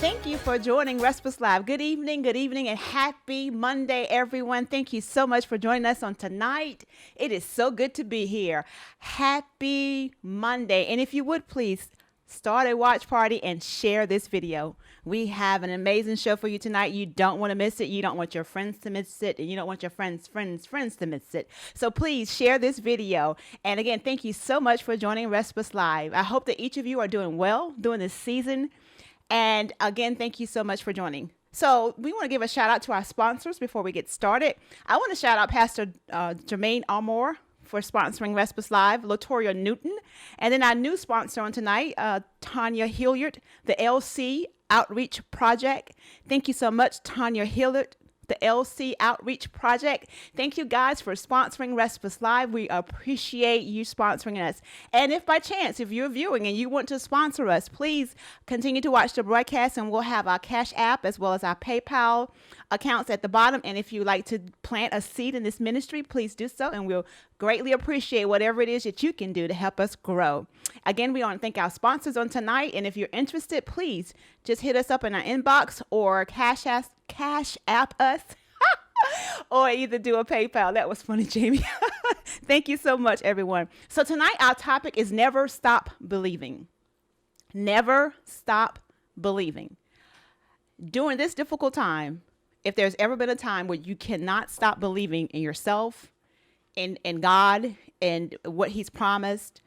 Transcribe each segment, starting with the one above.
Thank you for joining Respus Live. Good evening, and happy Monday, everyone. Thank you so much for joining us on tonight. It is so good to be here. Happy Monday. And if you would please start a watch party and share this video. We have an amazing show for you tonight. You don't want to miss it. You don't want your friends to miss it. And you don't want your friends to miss it. So please share this video. And again, thank you so much for joining Respus Live. I hope that each of you are doing well during this season. And again, thank you so much for joining. So we want to give a shout out to our sponsors before we get started. I want to shout out Pastor Jermaine Almore for sponsoring Respus Live, Latoria Newton, and then our new sponsor on tonight, Tanya Hilliard, the LC Outreach Project. Thank you so much, Tanya Hilliard, the LC Outreach Project. Thank you guys for sponsoring Respus Live. We appreciate you sponsoring us. And if by chance, if you're viewing and you want to sponsor us, please continue to watch the broadcast, and we'll have our Cash App as well as our PayPal accounts at the bottom. And if you'd like to plant a seed in this ministry, please do so, and we'll greatly appreciate whatever it is that you can do to help us grow. Again, we want to thank our sponsors on tonight, and if you're interested, please just hit us up in our inbox or Cash App us or either do a PayPal. That was funny, Jamie. Thank you so much, everyone. So tonight our topic is never stop believing. Never stop believing. During this difficult time, if there's ever been a time where you cannot stop believing in yourself, in God, and what He's promised,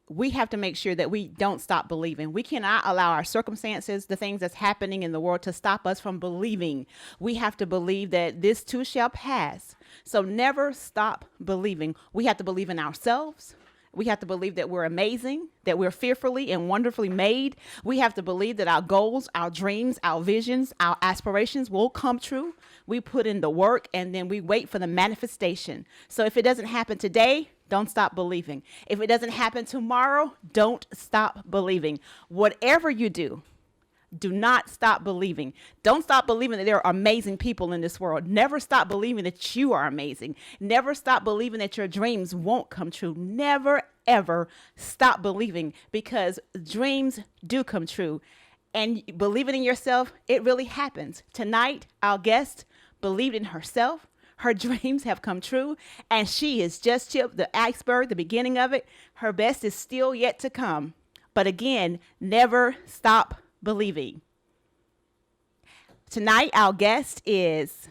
we have to make sure that we don't stop believing. We cannot allow our circumstances, the things that's happening in the world, to stop us from believing. We have to believe that this too shall pass. So never stop believing. We have to believe in ourselves. We have to believe that we're amazing, that we're fearfully and wonderfully made. We have to believe that our goals, our dreams, our visions, our aspirations will come true. We put in the work, and then we wait for the manifestation. So if it doesn't happen today, don't stop believing. If it doesn't happen tomorrow, don't stop believing. Whatever you do, do not stop believing. Don't stop believing that there are amazing people in this world. Never stop believing that you are amazing. Never stop believing that your dreams won't come true. Never, ever stop believing, because dreams do come true. And believing in yourself, it really happens. Tonight, our guest believed in herself. Her dreams have come true, and she is just tipped the iceberg, the beginning of it. Her best is still yet to come. But again, never stop believing. Tonight, our guest is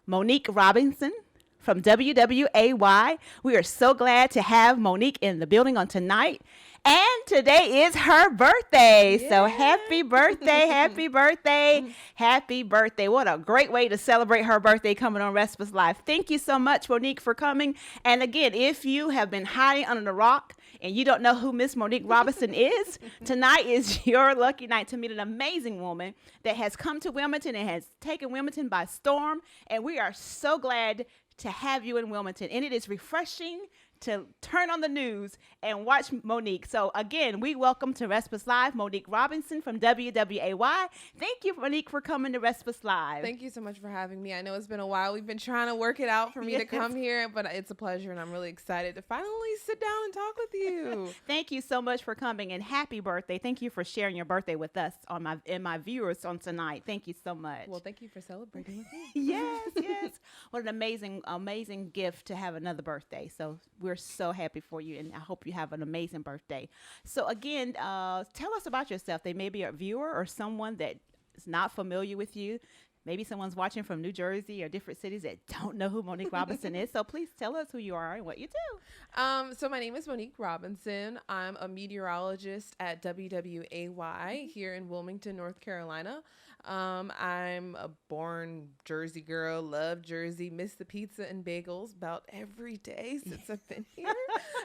Monique Robinson from WWAY. We are so glad to have Monique in the building on tonight. And today is her birthday. Yeah. So happy birthday, happy birthday, happy birthday. What a great way to celebrate her birthday coming on Respus Live. Thank you so much, Monique, for coming. And again, if you have been hiding under the rock and you don't know who Miss Monique Robinson is, tonight is your lucky night to meet an amazing woman that has come to Wilmington and has taken Wilmington by storm. And we are so glad to have you in Wilmington. And it is refreshing to turn on the news and watch Monique. So again, we welcome to Respus Live Monique Robinson from WWAY. Thank you, Monique, for coming to Respus Live. Thank you so much for having me. I know it's been a while. We've been trying to work it out for me to come here, but it's a pleasure, and I'm really excited to finally sit down and talk with you. Thank you so much for coming, and happy birthday. Thank you for sharing your birthday with us and my viewers on tonight. Thank you so much. Well, thank you for celebrating with me. Yes. What an amazing gift to have another birthday. So we're so happy for you, and I hope you have an amazing birthday. So again, tell us about yourself. They may be a viewer or someone that is not familiar with you. Maybe someone's watching from New Jersey or different cities that don't know who Monique Robinson is. So please tell us who you are and what you do. So my name is Monique Robinson. I'm a meteorologist at WWAY here in Wilmington, North Carolina. I'm a born Jersey girl, love Jersey, miss the pizza and bagels about every day since I've been here.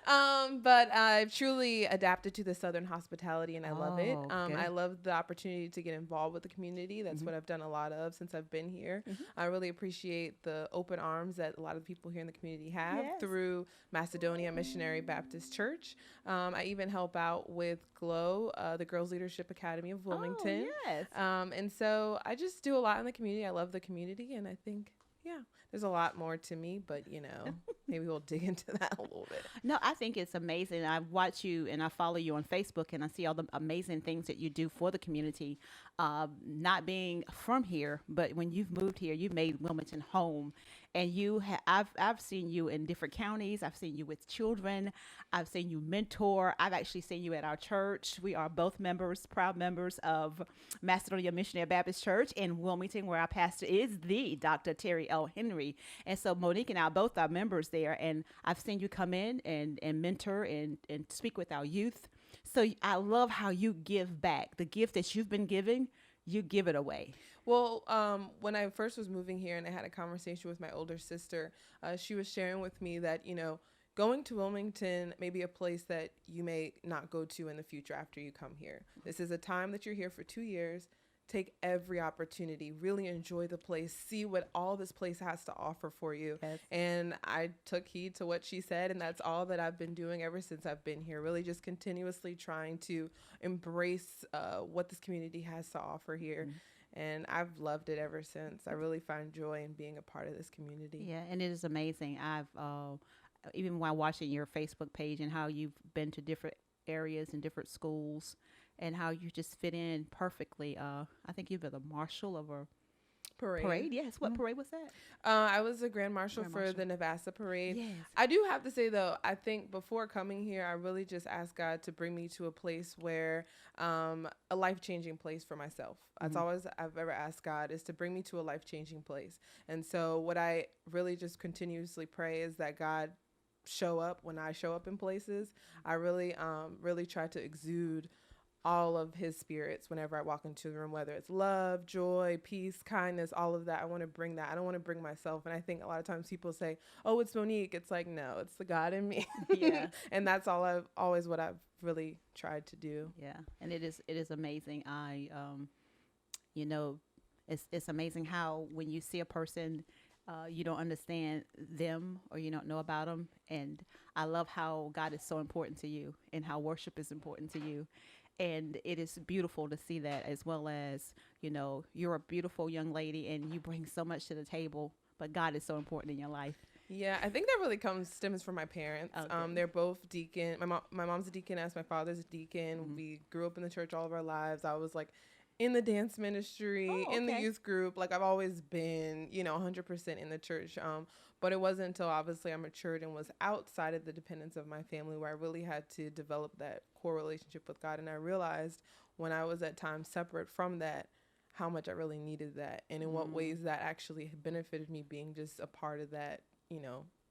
But I've truly adapted to the Southern hospitality, and I love it. I love the opportunity to get involved with the community. That's what I've done a lot of since I've been here. I really appreciate the open arms that a lot of people here in the community have through Macedonia Missionary Baptist Church. I even help out with GLOW, the Girls Leadership Academy of Wilmington. And so I just do a lot in the community. I love the community, and I think yeah, there's a lot more to me, but maybe we'll dig into that a little bit. No, I think it's amazing. I watch you and I follow you on Facebook, and I see all the amazing things that you do for the community. Not being from here, but when you've moved here, you've made Wilmington home, and I've seen you in different counties. I've seen you with children. I've seen you mentor. I've actually seen you at our church. We are both members, proud members of Macedonia Missionary Baptist Church in Wilmington, where our pastor is the Dr. Terry L. Henry. And so Monique and I both are members there. And I've seen you come in and mentor and speak with our youth. So I love how you give back. The gift that you've been giving, you give it away. Well, when I first was moving here and I had a conversation with my older sister, she was sharing with me that, going to Wilmington may be a place that you may not go to in the future after you come here. This is a time that you're here for 2 years. Take every opportunity, really enjoy the place, see what all this place has to offer for you. Yes. And I took heed to what she said, and that's all that I've been doing ever since I've been here, really just continuously trying to embrace what this community has to offer here. Mm-hmm. And I've loved it ever since. I really find joy in being a part of this community. Yeah, and it is amazing. I've even while watching your Facebook page and how you've been to different areas and different schools and how you just fit in perfectly. I think you've been a marshal of a parade. Yes. What parade was that? I was a grand marshal for the Navassa parade. Yes. I do have to say, though, I think before coming here, I really just asked God to bring me to a place where a life-changing place for myself. That's always I've ever asked God, is to bring me to a life-changing place. And so what I really just continuously pray is that God show up when I show up in places. I really try to exude all of his spirits whenever I walk into the room, whether it's love, joy, peace, kindness, all of that. I want to bring that. I don't want to bring myself. And I think a lot of times people say, oh, it's Monique. It's like, no, it's the God in me. Yeah. And that's always what I've really tried to do. Yeah. And it is amazing. It's amazing how when you see a person, you don't understand them or you don't know about them. And I love how God is so important to you and how worship is important to you. And it is beautiful to see that, as well as, you're a beautiful young lady and you bring so much to the table, but God is so important in your life. Yeah, I think that really stems from my parents. Okay. They're both deacon. My mom's a deaconess. My father's a deacon. Mm-hmm. We grew up in the church all of our lives. I was in the dance ministry, in the youth group. I've always been, 100% in the church. But it wasn't until obviously I matured and was outside of the dependence of my family where I really had to develop that core relationship with God. And I realized when I was at times separate from that, how much I really needed that and in what ways that actually benefited me being just a part of that,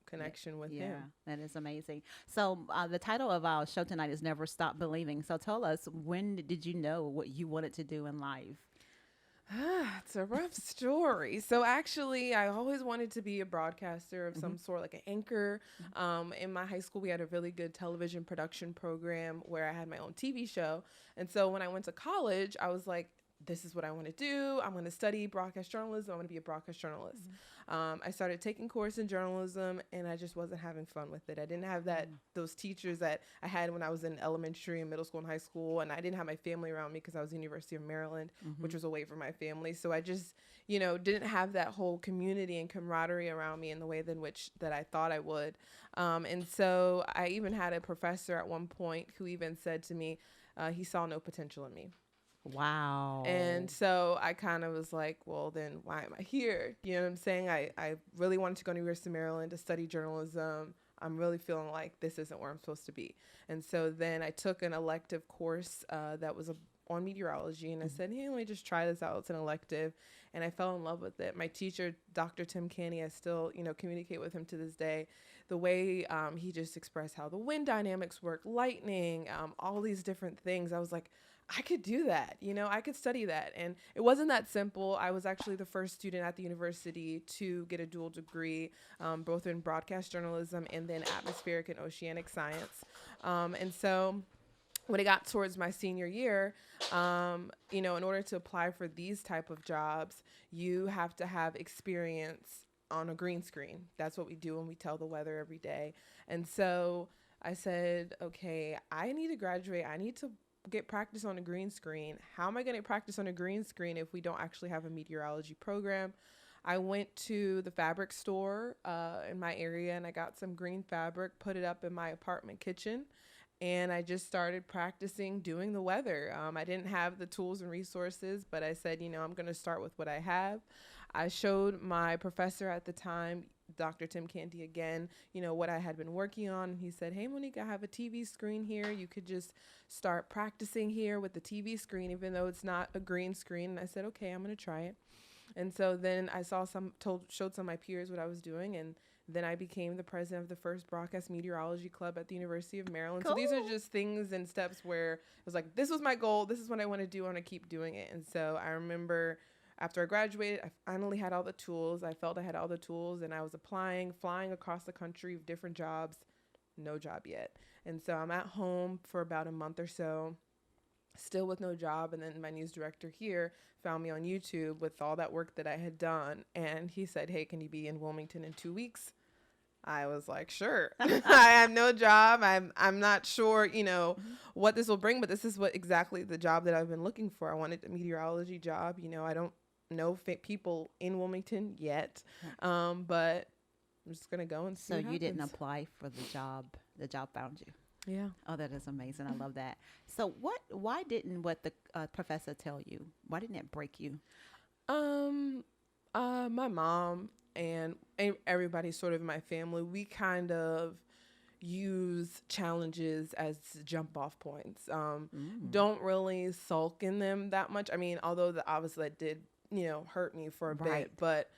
connection with him. That is amazing. So the title of our show tonight is Never Stop Believing. So tell us, when did you know what you wanted to do in life? It's a rough story. So actually, I always wanted to be a broadcaster of some sort, like an anchor. In my high school, we had a really good television production program where I had my own TV show. And so when I went to college, I was like, this is what I want to do. I'm going to study broadcast journalism. I want to be a broadcast journalist. I started taking course in journalism, and I just wasn't having fun with it. I didn't have those teachers that I had when I was in elementary and middle school and high school, and I didn't have my family around me because I was at the University of Maryland, which was away from my family. So I just, didn't have that whole community and camaraderie around me in the way that I thought I would. And so I even had a professor at one point who even said to me, he saw no potential in me. Wow. And so I kind of was like, well, then why am I here? You know what I'm saying? I really wanted to go to University of Maryland to study journalism. I'm really feeling like this isn't where I'm supposed to be. And so then I took an elective course that was on meteorology. And I said, hey, let me just try this out. It's an elective. And I fell in love with it. My teacher, Dr. Tim Canny, I still, communicate with him to this day. The way he just expressed how the wind dynamics work, lightning, all these different things. I was like, I could do that. I could study that. And it wasn't that simple. I was actually the first student at the university to get a dual degree, both in broadcast journalism and then atmospheric and oceanic science. And so when it got towards my senior year, in order to apply for these type of jobs, you have to have experience on a green screen. That's what we do when we tell the weather every day. And so I said, okay, I need to graduate. I need to get practice on a green screen. How am I going to practice on a green screen if we don't actually have a meteorology program? I went to the fabric store in my area and I got some green fabric, put it up in my apartment kitchen, and I just started practicing doing the weather. I didn't have the tools and resources, but I said, I'm going to start with what I have. I showed my professor at the time, Dr. Tim Canty again, what I had been working on. And he said, hey, Monique, I have a TV screen here. You could just start practicing here with the TV screen, even though it's not a green screen. And I said, okay, I'm going to try it. And so then I showed some of my peers what I was doing. And then I became the president of the first broadcast meteorology club at the University of Maryland. Cool. So these are just things and steps where it was like, this was my goal. This is what I want to do. I want to keep doing it. And so I remember after I graduated, I finally had all the tools. I felt I had all the tools, and I was applying, flying across the country with different jobs. No job yet. And so I'm at home for about a month or so, still with no job. And then my news director here found me on YouTube with all that work that I had done. And he said, hey, can you be in Wilmington in 2 weeks? I was like, sure. I have no job. I'm not sure, what this will bring, but this is exactly the job that I've been looking for. I wanted a meteorology job. I don't know people in Wilmington yet, but I'm just gonna go and see. So what you didn't happens. apply for the job. The job found you. Yeah. Oh, that is amazing. I love that. So why didn't what the professor tell you? Why didn't it break you? My mom and everybody sort of in my family, we kind of use challenges as jump off points. Don't really sulk in them that much. I mean, although obviously that did, hurt me for a Right. bit, but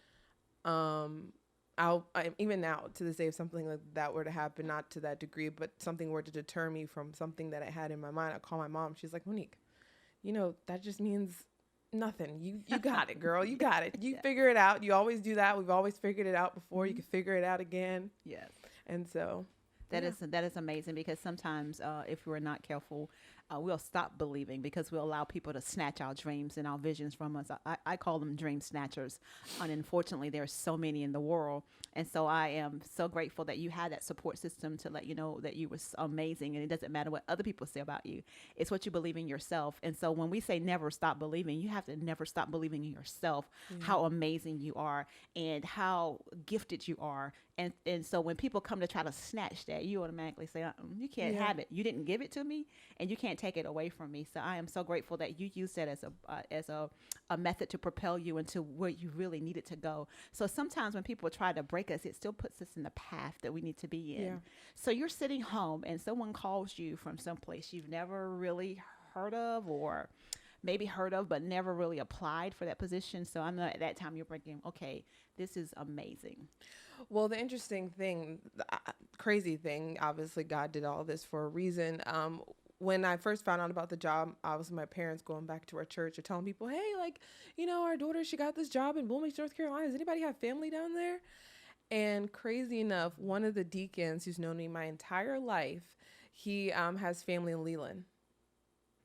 even now to this day, if something like that were to happen, not to that degree, but something were to deter me from something that I had in my mind, I call my mom. She's like, Monique, that just means nothing. You got it, girl. You got it. You Yeah. figure it out. You always do that. We've always figured it out before. You can figure it out again. Yes. And so That yeah. is amazing because sometimes if we're not careful, we'll stop believing because we'll allow people to snatch our dreams and our visions from us. I call them dream snatchers. And unfortunately, there are so many in the world. And so I am so grateful that you had that support system to let you know that you were amazing. And it doesn't matter what other people say about you. It's what you believe in yourself. And so when we say never stop believing, you have to never stop believing in yourself, how amazing you are and how gifted you are. And so when people come to try to snatch that, you automatically say, you can't have it. You didn't give it to me and you can't take it away from me. So I am so grateful that you used that as a method to propel you into where you really needed to go. So sometimes when people try to break us, it still puts us in the path that we need to be in. Yeah. So you're sitting home and someone calls you from someplace you've never really heard of or maybe heard of but never really applied for that position. So I know at that time you're thinking, okay, this is amazing. Well, the interesting thing, the crazy thing, obviously God did all this for a reason. When I first found out about the job, obviously my parents going back to our church are telling people, hey, our daughter, she got this job in Wilmington, North Carolina. Does anybody have family down there? And crazy enough, one of the deacons who's known me my entire life, he has family in Leland.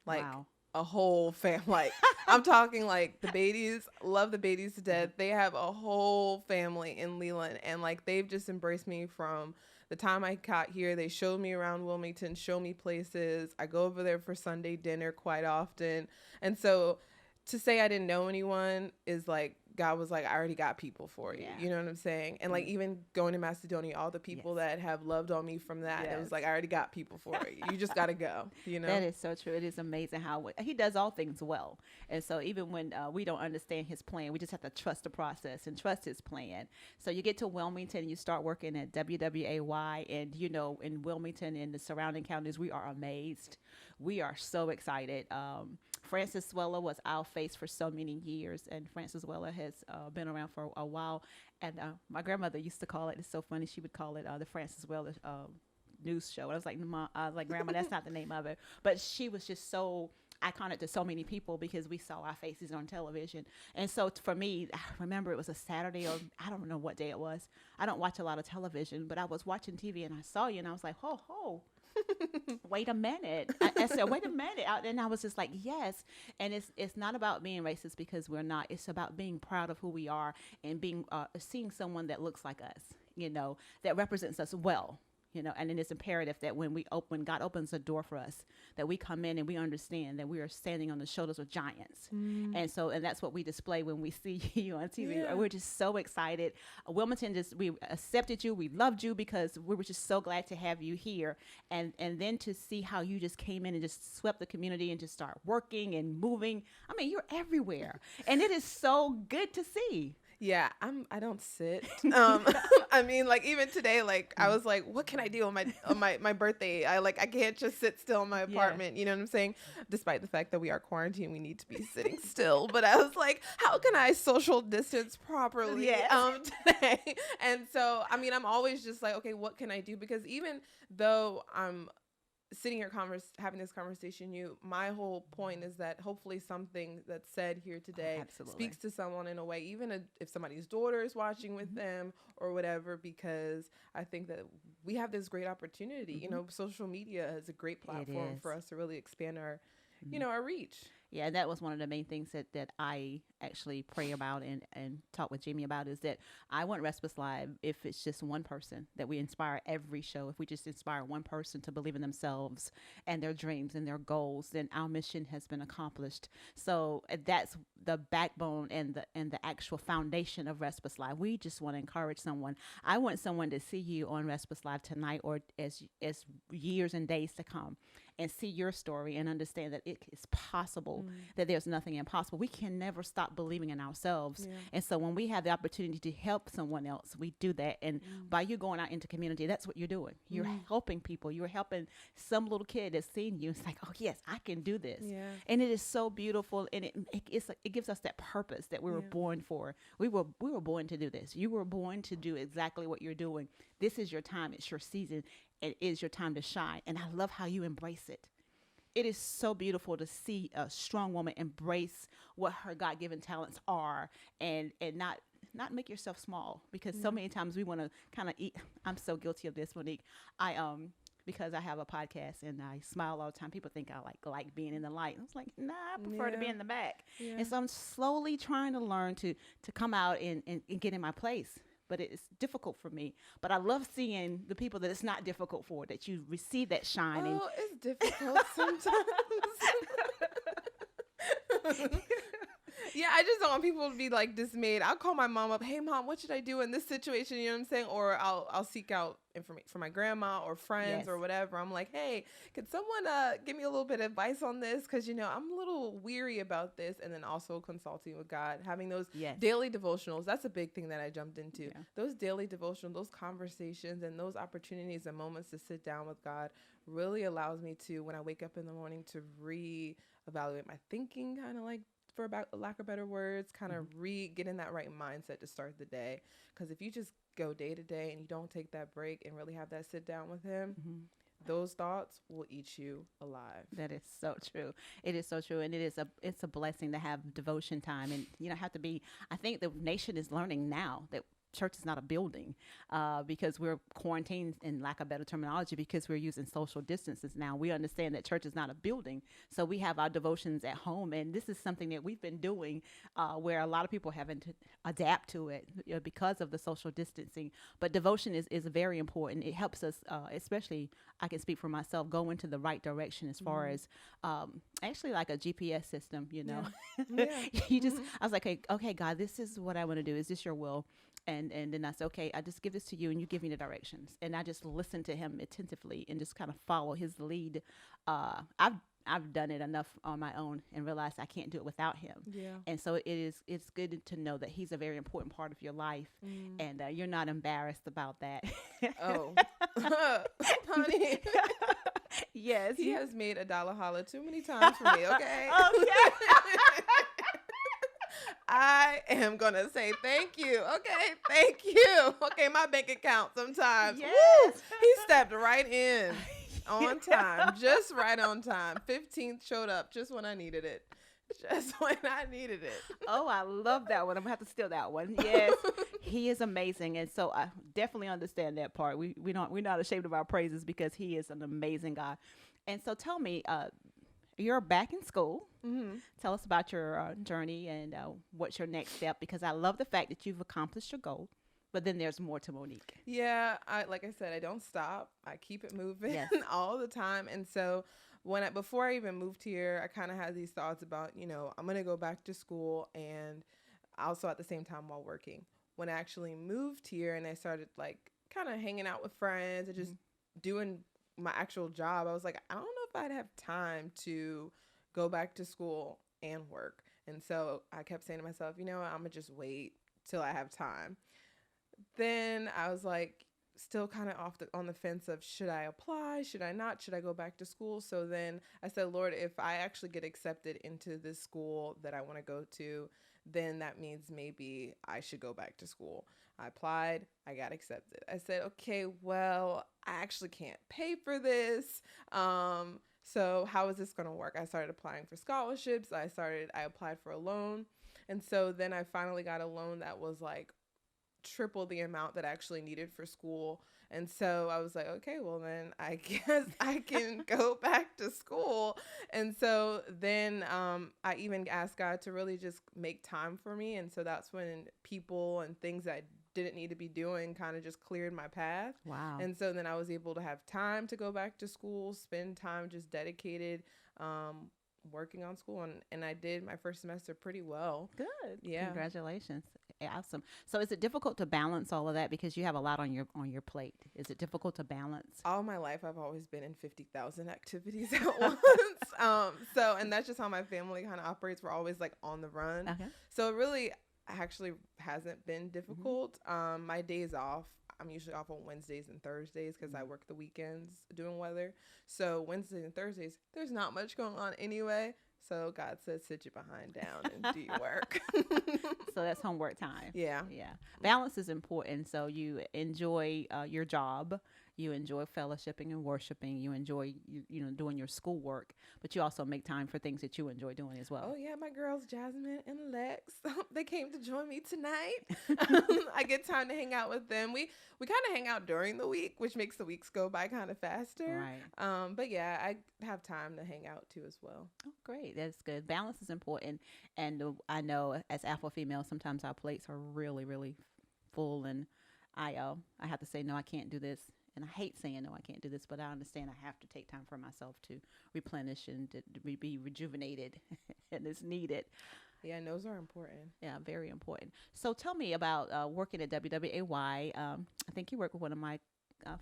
Wow. A whole family. I'm talking like the Beatties, love the Beatties to death. They have a whole family in Leland, and they've just embraced me from the time I got here. They showed me around Wilmington, show me places. I go over there for Sunday dinner quite often. And so to say I didn't know anyone is God was like, I already got people for you. Yeah. You know what I'm saying? And even going to Macedonia, all the people that have loved on me from that, it was I already got people for you. You just got to go, That is so true. It is amazing how he does all things well. And so even when we don't understand his plan, we just have to trust the process and trust his plan. So you get to Wilmington and you start working at WWAY and, in Wilmington and the surrounding counties, we are amazed. We are so excited. Francis Weller was our face for so many years, and Francis Weller has been around for a while. And my grandmother used to call it, it's so funny, she would call it the Francis Weller news show. I was like, Mom, Grandma, that's not the name of it. But she was just so iconic to so many people because we saw our faces on television. And so for me, I remember it was a Saturday or I don't know what day it was. I don't watch a lot of television, but I was watching TV and I saw you and I was like, ho. Wait a minute. I said, wait a minute. And I was just like, yes. And it's not about being racist because we're not. It's about being proud of who we are and being seeing someone that looks like us, that represents us well. and it is imperative that when God opens a door for us, that we come in and we understand that we are standing on the shoulders of giants. And that's what we display when we see you on TV. Yeah. We're just so excited. Wilmington, we accepted you. We loved you because we were just so glad to have you here. And then to see how you just came in and just swept the community and just start working and moving. I mean, you're everywhere. And it is so good to see. Yeah, I don't sit. I mean, like even today, like I was like, what can I do on my birthday? I can't just sit still in my apartment. You know what I'm saying? Despite the fact that we are quarantined, we need to be sitting still. But I was like, how can I social distance properly today? And so, I mean, I'm always just like, okay, what can I do? Because even though I'm sitting here having this conversation, my whole point is that hopefully something that's said here today speaks to someone in a way, even if somebody's daughter is watching with them or whatever, because I think that we have this great opportunity. Social media is a great platform for us to really expand our our reach. Yeah, that was one of the main things that I actually pray about and talk with Jamie about, is that I want Respus Live, if it's just one person, that we inspire every show. If we just inspire one person to believe in themselves and their dreams and their goals, then our mission has been accomplished. So that's the backbone and the actual foundation of Respus Live. We just want to encourage someone. I want someone to see you on Respus Live tonight or as years and days to come, and see your story and understand that it is possible, that there's nothing impossible. We can never stop believing in ourselves. Yeah. And so when we have the opportunity to help someone else, we do that. And by you going out into community, that's what you're doing. You're helping people. You're helping some little kid that's seen you. It's like, oh, yes, I can do this. Yeah. And it is so beautiful. And it gives us that purpose that we were born for. We were born to do this. You were born to do exactly what you're doing. This is your time. It's your season. It is your time to shine. And I love how you embrace it. It is so beautiful to see a strong woman embrace what her God-given talents are and not make yourself small, because so many times we want to kind of eat. I'm so guilty of this, Monique. Because I have a podcast and I smile all the time, people think I like being in the light. I was like, nah, I prefer to be in the back. Yeah. And so I'm slowly trying to learn to come out and get in my place. But it's difficult for me. But I love seeing the people that it's not difficult for, that you receive that shine. Oh, it's difficult sometimes. Yeah, I just don't want people to be like dismayed. I'll call my mom up. Hey, Mom, what should I do in this situation? You know what I'm saying? Or I'll seek out information from my grandma or friends or whatever. I'm like, hey, could someone give me a little bit of advice on this? Because, I'm a little weary about this. And then also consulting with God, having those daily devotionals. That's a big thing that I jumped into. Yeah. Those daily devotionals, those conversations, and those opportunities and moments to sit down with God really allows me to, when I wake up in the morning, to reevaluate my thinking, kind of like, for lack of better words, kind of get in that right mindset to start the day. Because if you just go day to day and you don't take that break and really have that sit down with him, those thoughts will eat you alive. That is so true. It is so true. And it's a blessing to have devotion time. And I think the nation is learning now that church is not a building, because we're quarantined, in lack of better terminology, because we're using social distances now. We understand that church is not a building. So we have our devotions at home. And this is something that we've been doing where a lot of people haven't to adapt to it because of the social distancing. But devotion is very important. It helps us, especially, I can speak for myself, go into the right direction as far as actually like a GPS system, Yeah. I was like, okay, God, this is what I want to do. Is this your will? And then I said, okay, I just give this to you and you give me the directions. And I just listen to him attentively and just kind of follow his lead. I've done it enough on my own and realized I can't do it without him. Yeah. And so it's good to know that he's a very important part of your life, and you're not embarrassed about that. Oh, honey. Yes. He has made a dollar holla too many times for me, okay? Okay. I am going to say thank you. Okay, thank you. Okay, my bank account sometimes. Yes. Woo, he stepped right in on time, just right on time. 15th showed up just when I needed it. Just when I needed it. Oh, I love that one. I'm going to have to steal that one. Yes, he is amazing. And so I definitely understand that part. We're not ashamed of our praises because he is an amazing God. And so tell me, you're back in school. Mm-hmm. Tell us about your journey and what's your next step, because I love the fact that you've accomplished your goal. But then there's more to Monique. Yeah, I like I said, I don't stop. I keep it moving Yes. all the time. And so before I even moved here, I kind of had these thoughts about, I'm going to go back to school and also at the same time while working. When I actually moved here and I started like kind of hanging out with friends and just doing my actual job, I was like, I don't know if I'd have time to go back to school and work. And so I kept saying to myself, you know what, I'm going to just wait till I have time. Then I was like, still kind of on the fence of should I apply, should I not, should I go back to school? So then I said, Lord, if I actually get accepted into this school that I want to go to, then that means maybe I should go back to school. I applied, I got accepted. I said, okay, well, I actually can't pay for this. So how is this going to work? I started applying for scholarships. I applied for a loan. And so then I finally got a loan that was like triple the amount that I actually needed for school. And so I was like, okay, well then I guess I can go back to school. And so then I even asked God to really just make time for me. And so that's when people and things that I didn't need to be doing kind of just cleared my path. Wow. And so then I was able to have time to go back to school, spend time just dedicated working on school. And I did my first semester pretty well. Good. Yeah. Congratulations. Awesome. So is it difficult to balance all of that because you have a lot on your plate? Is it difficult to balance? All my life, I've always been in 50,000 activities at once. And that's just how my family kind of operates. We're always like on the run. Okay. So it really actually hasn't been difficult. My days off, I'm usually off on Wednesdays and Thursdays because I work the weekends doing weather. So Wednesdays and Thursdays, there's not much going on anyway. So God says, sit your behind down and do your work. So that's homework time. Yeah. Yeah. Balance is important. So you enjoy your job. You enjoy fellowshipping and worshiping. You enjoy, doing your schoolwork, but you also make time for things that you enjoy doing as well. Oh, yeah. My girls, Jasmine and Lex, they came to join me tonight. I get time to hang out with them. We kind of hang out during the week, which makes the weeks go by kind of faster. Right. But yeah, I have time to hang out too as well. Oh, great. That's good. Balance is important. And I know as alpha females, sometimes our plates are really, really full. And I have to say, no, I can't do this. And I hate saying, no, I can't do this, but I understand I have to take time for myself to replenish and to be rejuvenated and it's needed. Yeah, those are important. Yeah, very important. So tell me about working at WWAY. I think you work with one of my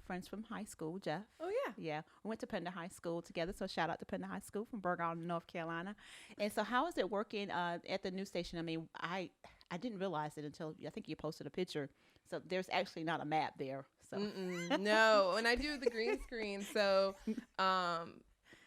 friends from high school, Jeff. Oh, yeah. Yeah, we went to Pender High School together. So shout out to Pender High School from Burger Island, North Carolina. And so how is it working at the news station? I mean, I didn't realize it until I think you posted a picture. So there's actually not a map there. So no, and I do the green screen. So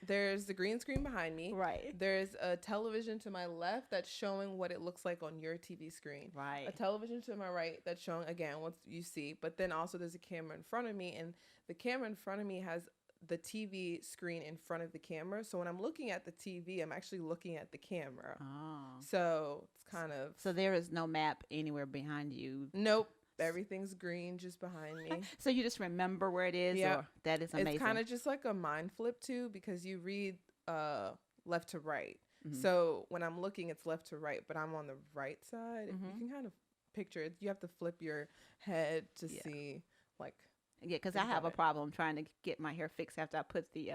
there's the green screen behind me. Right. There's a television to my left that's showing what it looks like on your TV screen. Right. A television to my right that's showing, again, what you see. But then also there's a camera in front of me. And the camera in front of me has the TV screen in front of the camera. So when I'm looking at the TV, I'm actually looking at the camera. Oh. So it's kind of... So there is no map anywhere behind you? Nope. Everything's green just behind me. So you just remember where it is? Yeah. That is amazing. It's kind of just like a mind flip too, because you read left to right. Mm-hmm. So when I'm looking, it's left to right, but I'm on the right side. You can kind of picture it. You have to flip your head to see like... Yeah, because I have a problem trying to get my hair fixed after I put the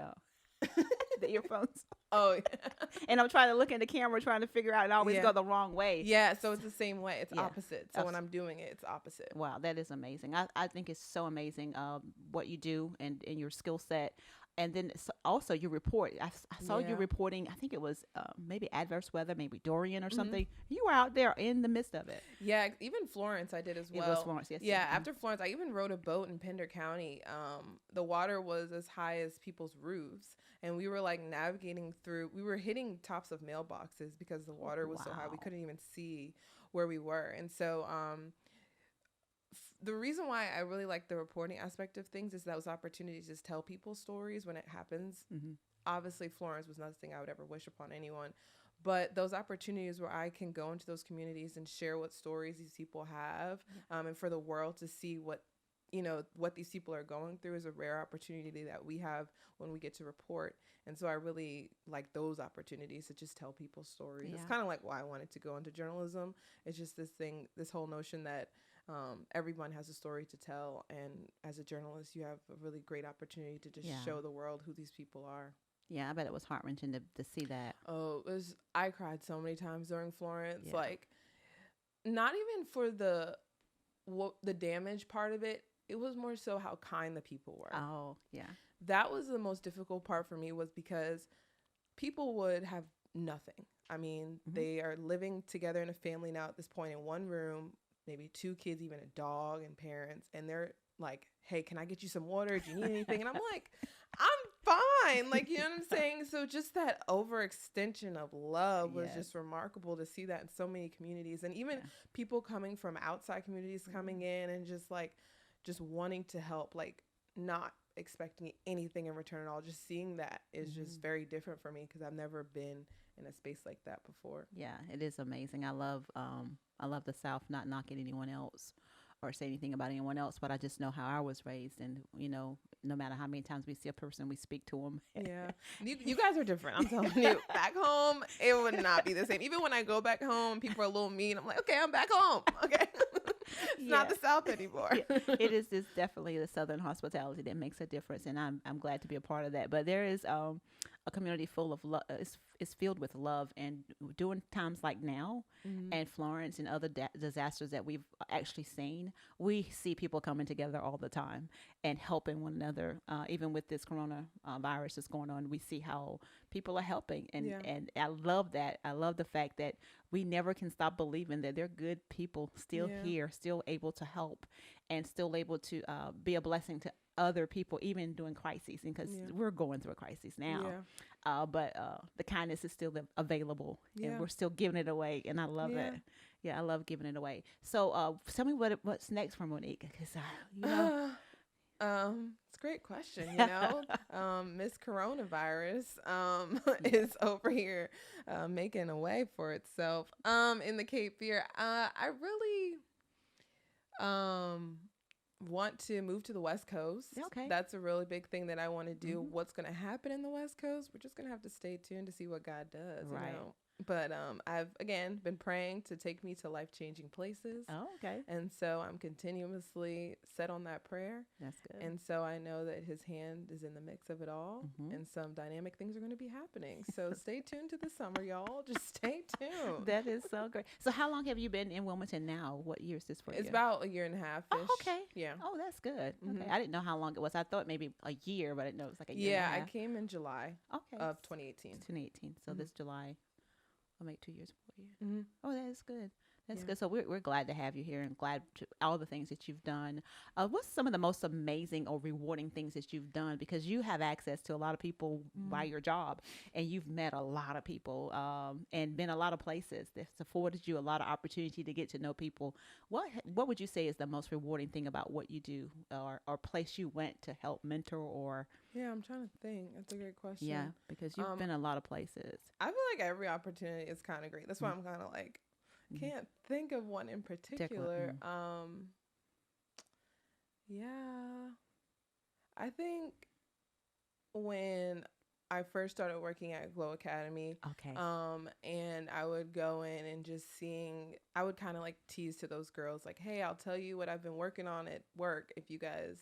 the earphones. Oh, yeah. And I'm trying to look in the camera, trying to figure out and I always go the wrong way. Yeah, so it's the same way. It's opposite. So when I'm doing it, it's opposite. Wow, that is amazing. I think it's so amazing what you do and your skill set. And then also you report. I saw you reporting, I think it was maybe adverse weather, maybe Dorian or something. You were out there in the midst of it. Yeah, even Florence I did as well. It was Florence, yes. Yeah, after Florence, I even rode a boat in Pender County. The water was as high as people's roofs. And we were like navigating through, we were hitting tops of mailboxes because the water was so high. We couldn't even see where we were. And so the reason why I really like the reporting aspect of things is those opportunities to tell people stories when it happens. Mm-hmm. Obviously, Florence was nothing I would ever wish upon anyone. But those opportunities where I can go into those communities and share what stories these people have, and for the world to see what these people are going through is a rare opportunity that we have when we get to report. And so I really like those opportunities to just tell people stories. Yeah. It's kind of like why I wanted to go into journalism. It's just this whole notion that everyone has a story to tell. And as a journalist, you have a really great opportunity to just Yeah. show the world who these people are. Yeah, I bet it was heart wrenching to see that. Oh, I cried so many times during Florence. Yeah. Like, not even for the damage part of it. It was more so how kind the people were. Oh, yeah. That was the most difficult part for me, was because people would have nothing. I mean, they are living together in a family now at this point in one room, maybe 2 kids, even a dog and parents. And they're like, hey, can I get you some water? Do you need anything? And I'm like, I'm fine. Like, you know what I'm saying? So just that overextension of love was Yes. just remarkable to see that in so many communities. And even people coming from outside communities coming in and just wanting to help, like not expecting anything in return at all. Just seeing that is just very different for me, because I've never been in a space like that before. Yeah, it is amazing. I love the South, not knocking anyone else or say anything about anyone else, but I just know how I was raised, and no matter how many times we see a person, we speak to them. Yeah. You guys are different. I'm telling you. Back home, it would not be the same. Even when I go back home, people are a little mean. I'm like, okay, I'm back home. Okay. It's not the South anymore. It is just definitely the Southern hospitality that makes a difference, and I'm glad to be a part of that. But there is a community full of love. It's filled with love, and during times like now, and Florence and other disasters that we've actually seen, we see people coming together all the time and helping one another. Even with this corona virus that's going on, we see how people are helping, and I love that. I love the fact that we never can stop believing that they're good people still here, still able to help, and still able to be a blessing to other people, even during crises, because we're going through a crisis now. But the kindness is still available, and we're still giving it away, and I love it. Yeah, I love giving it away. So tell me what's next for Monique, because it's a great question. Miss Coronavirus is over here making a way for itself in the Cape Fear. I really want to move to the West Coast. Okay. That's a really big thing that I want to do. What's going to happen in the West Coast? We're just going to have to stay tuned to see what God does. Right. But I've, again, been praying to take me to life-changing places. Oh, okay. And so I'm continuously set on that prayer. That's good. And so I know that his hand is in the mix of it all. And some dynamic things are going to be happening. So stay tuned to the summer, y'all. Just stay tuned. That is so great. So how long have you been in Wilmington now? What year is this for you? It's about a year and a half. Oh, okay. Yeah. Oh, that's good. Okay. I didn't know how long it was. I thought maybe a year, but I didn't know it was like a year and a Yeah, half. I came in July of 2018. 2018. So this July will make 2 years, 4 years. Mm-hmm. Oh, that is good. That's good. So we're glad to have you here, and glad to all the things that you've done. What's some of the most amazing or rewarding things that you've done? Because you have access to a lot of people by your job, and you've met a lot of people and been a lot of places. That's afforded you a lot of opportunity to get to know people. What would you say is the most rewarding thing about what you do, or place you went to help mentor or? Yeah, I'm trying to think. That's a great question. Yeah, because you've been a lot of places. I feel like every opportunity is kind of great. That's why I'm kind of like, can't think of one in particular. Yeah, I think when I first started working at Glow Academy, and I would go in and just I would kind of like tease to those girls like, hey, I'll tell you what I've been working on at work if you guys,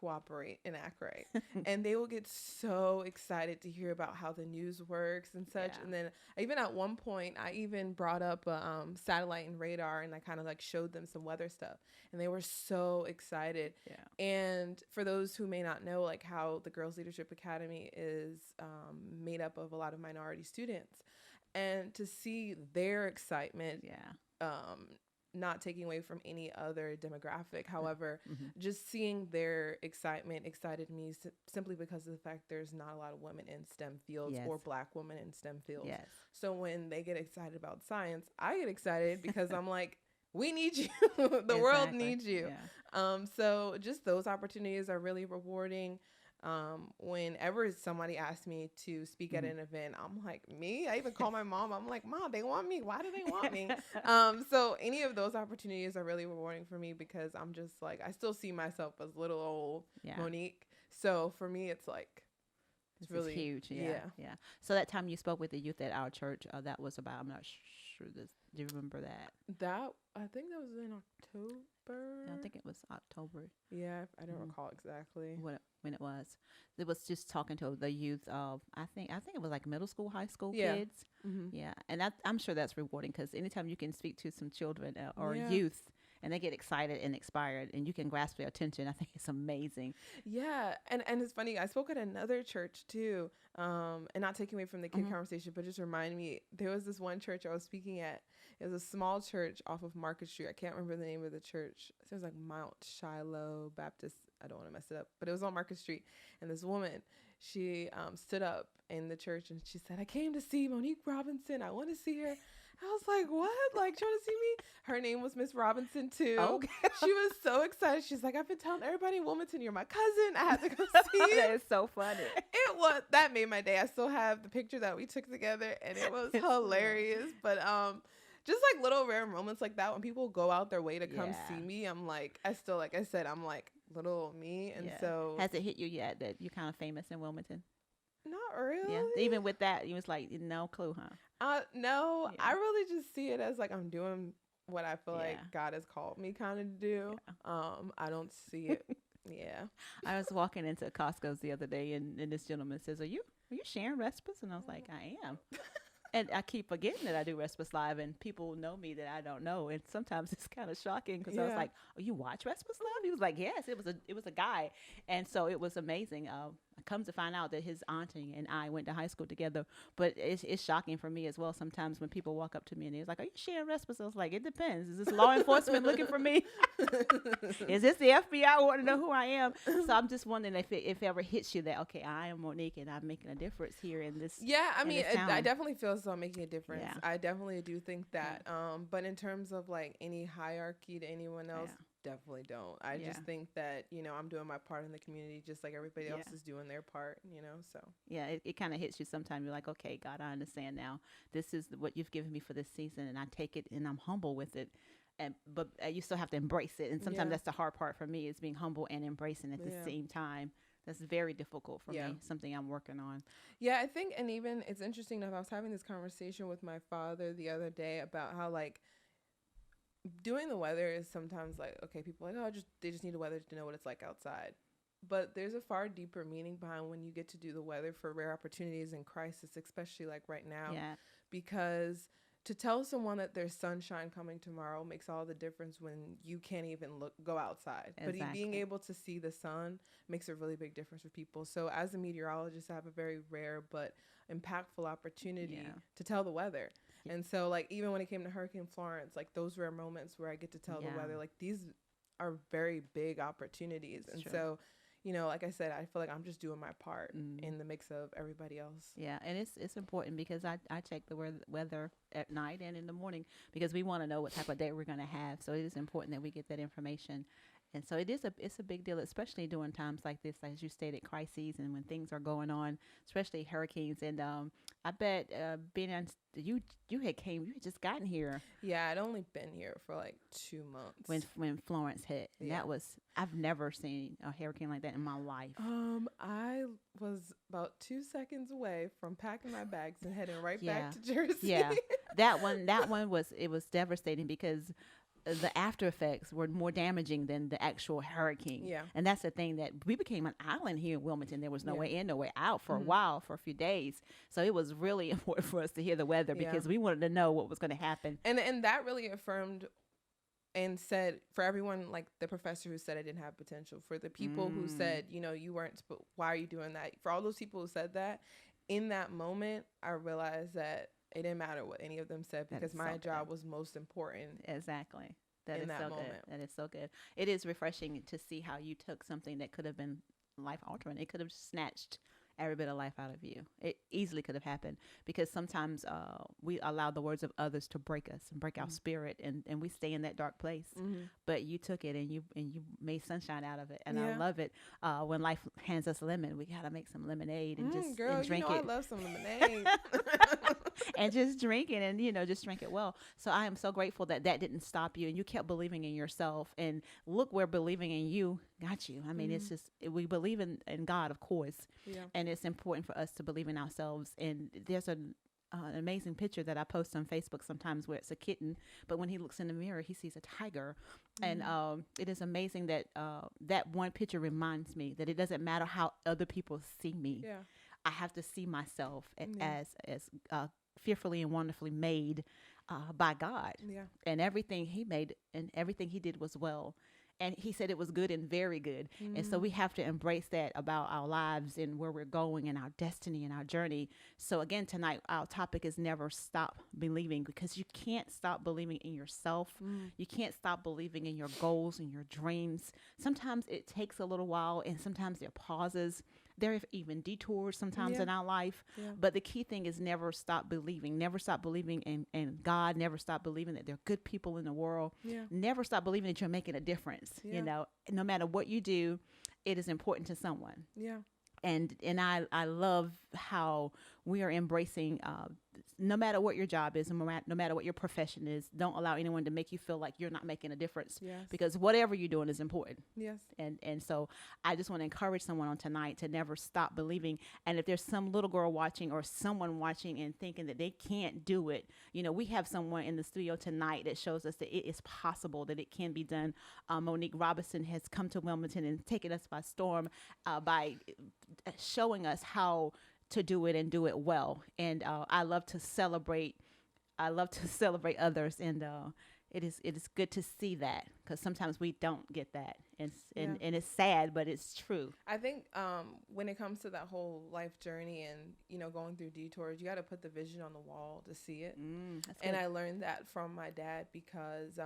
cooperate and act right. And they will get so excited to hear about how the news works and such. And then even at one point, I even brought up a satellite and radar, and I kind of like showed them some weather stuff, and they were so excited. And for those who may not know, like how the Girls Leadership Academy is made up of a lot of minority students, and to see their excitement, not taking away from any other demographic. However, just seeing their excitement excited me simply because of the fact there's not a lot of women in STEM fields or Black women in STEM fields. So when they get excited about science, I get excited because I'm like, we need you. The world needs you. So just those opportunities are really rewarding. Whenever somebody asks me to speak at an event, I'm like, me? I even call my mom. I'm like, Mom, they want me. Why do they want me? So any of those opportunities are really rewarding for me, because I'm just like, I still see myself as little old Monique. So for me, it's like, it's really huge. Yeah. So that time you spoke with the youth at our church, that was about, I'm not true. Do you remember that? That I think that was in October. I think it was October. Yeah, I don't recall exactly. When it was. It was just talking to the youth of I think it was like middle school, high school Yeah. kids. Yeah, and I'm sure that's rewarding because anytime you can speak to some children or Yeah. youth and they get excited and inspired and you can grasp their attention, I think it's amazing. Yeah, and it's funny. I spoke at another church too, and not taking away from the kid conversation, but just remind me. There was this one church I was speaking at. It was a small church off of Market Street. I can't remember the name of the church. It was like Mount Shiloh Baptist. I don't want to mess it up, but it was on Market Street. And this woman, she stood up in the church and she said, "I came to see Monique Robinson. I want to see her." I was like, "What? Like, trying to see me?" Her name was Miss Robinson too. Okay. She was so excited. She's like, "I've been telling everybody in Wilmington you're my cousin. I had to go see you." That is so funny. That made my day. I still have the picture that we took together, and it was hilarious. But just like little rare moments like that when people go out their way to come see me, I'm like, like I said, I'm like little me, and so has it hit you yet that you're kind of famous in Wilmington? not really. Yeah, even with that, you was like no clue, huh? No, Yeah. I really just see it as like I'm doing what I feel like God has called me kind of to do. I don't see it. Yeah. I was walking into Costco's the other day, and this gentleman says, "Are you sharing Respus?" And I was like, "I am." And I keep forgetting that I do Respus Live, and people know me that I don't know, and sometimes it's kind of shocking because I was like, "Oh, you watch Respus Live?" He was like, "Yes." It was a guy, and so it was amazing. I come to find out that his auntie and I went to high school together, but it's shocking for me as well. Sometimes when people walk up to me and they're like, "Are you sharing Respus?" I was like, "It depends. Is this law enforcement looking for me? Is this the FBI want to know who I am?" So I'm just wondering if it ever hits you that, okay, I am Monique and I'm making a difference here in this. Yeah, I in mean, this town. I definitely feel as though I'm making a difference. Yeah. I definitely do think that. But in terms of like any hierarchy to anyone else, definitely don't. I just think that, I'm doing my part in the community just like everybody else is doing their part, so. Yeah, it kind of hits you sometimes. You're like, okay, God, I understand now. This is what you've given me for this season, and I take it and I'm humble with it. But you still have to embrace it. And sometimes that's the hard part for me is being humble and embracing at the same time. That's very difficult for me, something I'm working on. Yeah, I think, and even it's interesting enough, I was having this conversation with my father the other day about how like doing the weather is sometimes like, okay, people are like, oh, they just need the weather to know what it's like outside. But there's a far deeper meaning behind when you get to do the weather for rare opportunities in crisis, especially like right now. Yeah. Because to tell someone that there's sunshine coming tomorrow makes all the difference when you can't even go outside. Exactly. But being able to see the sun makes a really big difference for people. So as a meteorologist, I have a very rare but impactful opportunity to tell the weather. And so like even when it came to Hurricane Florence, like those rare moments where I get to tell the weather, like these are very big opportunities. And so, like I said, I feel like I'm just doing my part in the mix of everybody else. Yeah, and it's important because I check the weather at night and in the morning because we want to know what type of day we're going to have. So it is important that we get that information. And so it's a big deal, especially during times like this, as you stated, crises and when things are going on, especially hurricanes. And I bet you had just gotten here. Yeah, I'd only been here for like 2 months when Florence hit. And I've never seen a hurricane like that in my life. I was about 2 seconds away from packing my bags and heading right back to Jersey. Yeah, that one was devastating because the after effects were more damaging than the actual hurricane. Yeah. And that's the thing, that we became an island here in Wilmington. There was no way in, no way out for a while, for a few days. So it was really important for us to hear the weather because we wanted to know what was going to happen. And that really affirmed and said, for everyone, like the professor who said I didn't have potential, for the people who said, you weren't, why are you doing that? For all those people who said that, in that moment, I realized that it didn't matter what any of them said because my job was most important. Exactly. That is so moment. good. That is so good. It is refreshing to see how you took something that could have been life altering. It could have snatched every bit of life out of you. It easily could have happened because sometimes we allow the words of others to break us and break our spirit, and we stay in that dark place. But you took it and you made sunshine out of it, and I love it. When life hands us lemon, we gotta make some lemonade and just girl, and drink it. I love some lemonade. And just drink it, and just drink it well. So I am so grateful that didn't stop you, and you kept believing in yourself. And look where believing in you got you. I mean, it's just, we believe in God, of course, and it's important for us to believe in ourselves. And there's an amazing picture that I post on Facebook sometimes where it's a kitten, but when he looks in the mirror, he sees a tiger. And Mm. it is amazing that that one picture reminds me that it doesn't matter how other people see me. Yeah. I have to see myself Yeah. as fearfully and wonderfully made by God, Yeah. and everything He made and everything He did was well. And He said it was good and very good. And so Mm. we have to embrace that about our lives and where we're going and our destiny and our journey. So again, tonight our topic is never stop believing, because you can't stop believing in yourself. Mm. You can't stop believing in your goals and your dreams. Sometimes it takes a little while, and sometimes there are pauses. There are even detours sometimes Yeah. in our life. Yeah. But the key thing is never stop believing. Never stop believing in God. Never stop believing that there are good people in the world. Yeah. Never stop believing that you're making a difference. Yeah. No matter what you do, it is important to someone. Yeah. And I love how we are embracing, no matter what your job is, no matter what your profession is, don't allow anyone to make you feel like you're not making a difference, Yes. because whatever you're doing is important. Yes. And so I just want to encourage someone on tonight to never stop believing. And if there's some little girl watching or someone watching and thinking that they can't do it, we have someone in the studio tonight that shows us that it is possible, that it can be done. Monique Robinson has come to Wilmington and taken us by storm by showing us how to do it and do it well. And I love to celebrate. I love to celebrate others, and it is good to see that, because sometimes we don't get that, and it's sad, but it's true. I think when it comes to that whole life journey and going through detours, you got to put the vision on the wall to see it. That's And good. I learned that from my dad because